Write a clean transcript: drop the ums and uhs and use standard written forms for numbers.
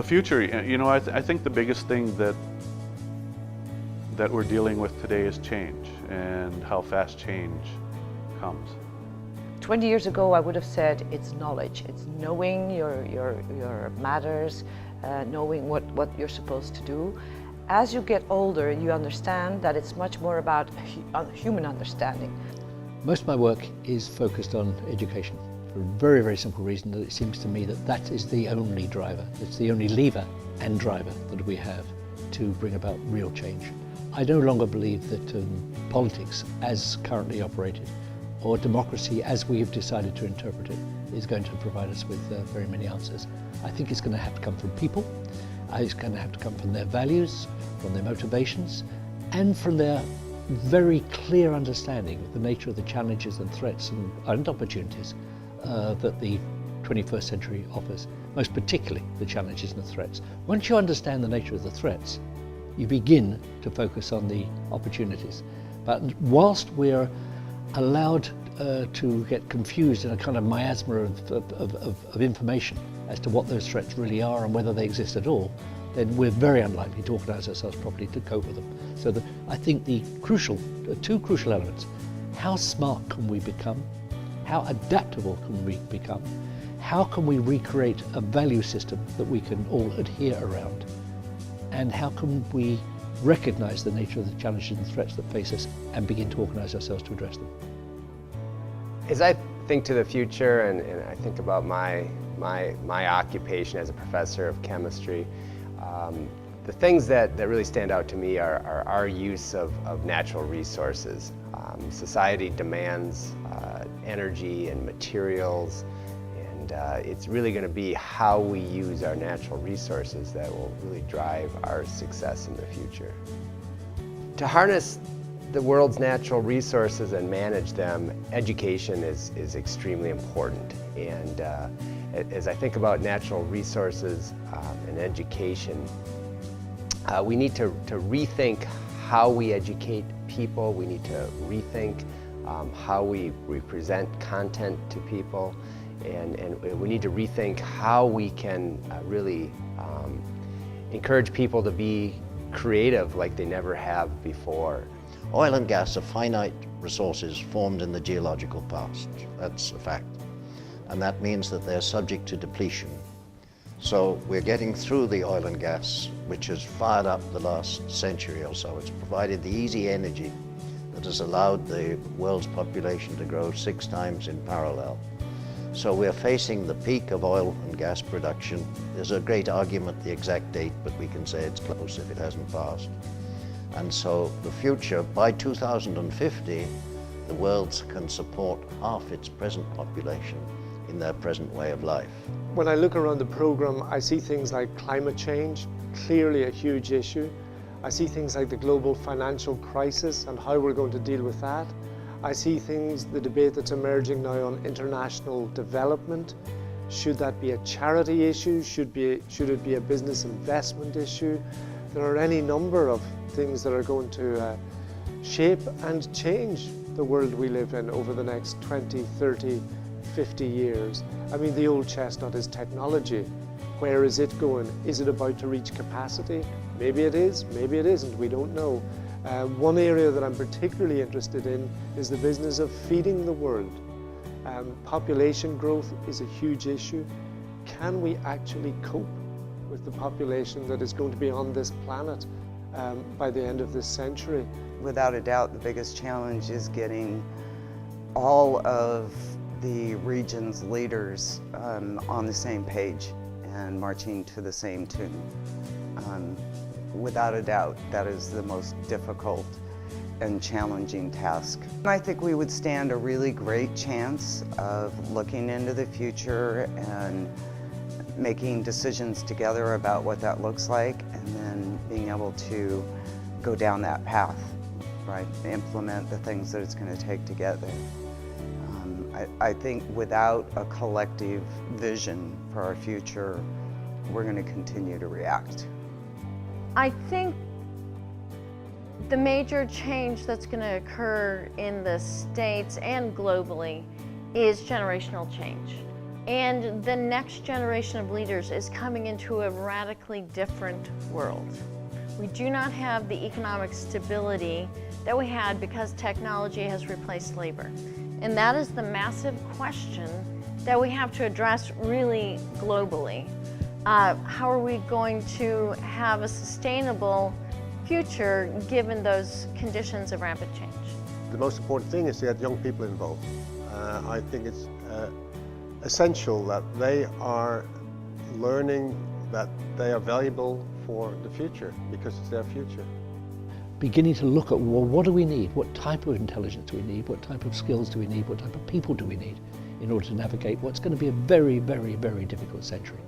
future, you know, I think the biggest thing that we're dealing with today is change, and how fast change comes. 20 years ago, I would have said it's knowledge. It's knowing your matters, knowing what you're supposed to do. As you get older, you understand that it's much more about human understanding. Most of my work is focused on education for a very, very simple reason, that it seems to me that that is the only driver. It's the only lever and driver that we have to bring about real change. I no longer believe that politics, as currently operated, or democracy as we have decided to interpret it, is going to provide us with very many answers. I think it's going to have to come from people. It's going to have to come from their values, from their motivations, and from their very clear understanding of the nature of the challenges and threats and opportunities that the 21st century offers, most particularly the challenges and the threats. Once you understand the nature of the threats, you begin to focus on the opportunities. But whilst we're allowed to get confused in a kind of miasma of information as to what those threats really are and whether they exist at all, then we're very unlikely to organise ourselves properly to cope with them. So I think the two crucial elements: how smart can we become? How adaptable can we become? How can we recreate a value system that we can all adhere around? And how can we recognise the nature of the challenges and threats that face us and begin to organise ourselves to address them? As I think to the future and I think about my occupation as a professor of chemistry, the things that really stand out to me are our use of natural resources. Society demands energy and materials, and it's really going to be how we use our natural resources that will really drive our success in the future. To harness the world's natural resources and manage them, education is extremely important. And as I think about natural resources and education, we need to rethink how we educate people. We need to rethink how we present content to people, and we need to rethink how we can really encourage people to be creative like they never have before. Oil and gas are finite resources formed in the geological past. That's a fact. And that means that they're subject to depletion. So we're getting through the oil and gas, which has fired up the last century or so. It's provided the easy energy that has allowed the world's population to grow 6 times in parallel. So we're facing the peak of oil and gas production. There's a great argument, the exact date, but we can say it's close if it hasn't passed. And so the future, by 2050, the world can support half its present population in their present way of life. When I look around the program, I see things like climate change, clearly a huge issue. I see things like the global financial crisis and how we're going to deal with that. I see things, the debate that's emerging now on international development. Should that be a charity issue? Should it be a business investment issue? There are any number of things that are going to shape and change the world we live in over the next 20, 30, 50 years. I mean, the old chestnut is technology. Where is it going? Is it about to reach capacity? Maybe it is, maybe it isn't, we don't know. One area that I'm particularly interested in is the business of feeding the world. Population growth is a huge issue. Can we actually cope with the population that is going to be on this planet by the end of this century? Without a doubt, the biggest challenge is getting all of the region's leaders on the same page and marching to the same tune. Without a doubt, that is the most difficult and challenging task. I think we would stand a really great chance of looking into the future and making decisions together about what that looks like, and then being able to go down that path, right? Implement the things that it's going to take to get there. I think without a collective vision for our future, we're going to continue to react. I think the major change that's going to occur in the States and globally is generational change. And the next generation of leaders is coming into a radically different world. We do not have the economic stability that we had because technology has replaced labor. And that is the massive question that we have to address really globally. How are we going to have a sustainable future given those conditions of rapid change? The most important thing is to get young people involved. I think it's essential that they are learning that they are valuable for the future because it's their future. Beginning to look at, well, what do we need? What type of intelligence do we need? What type of skills do we need? What type of people do we need in order to navigate what's going to be a very, very, very difficult century?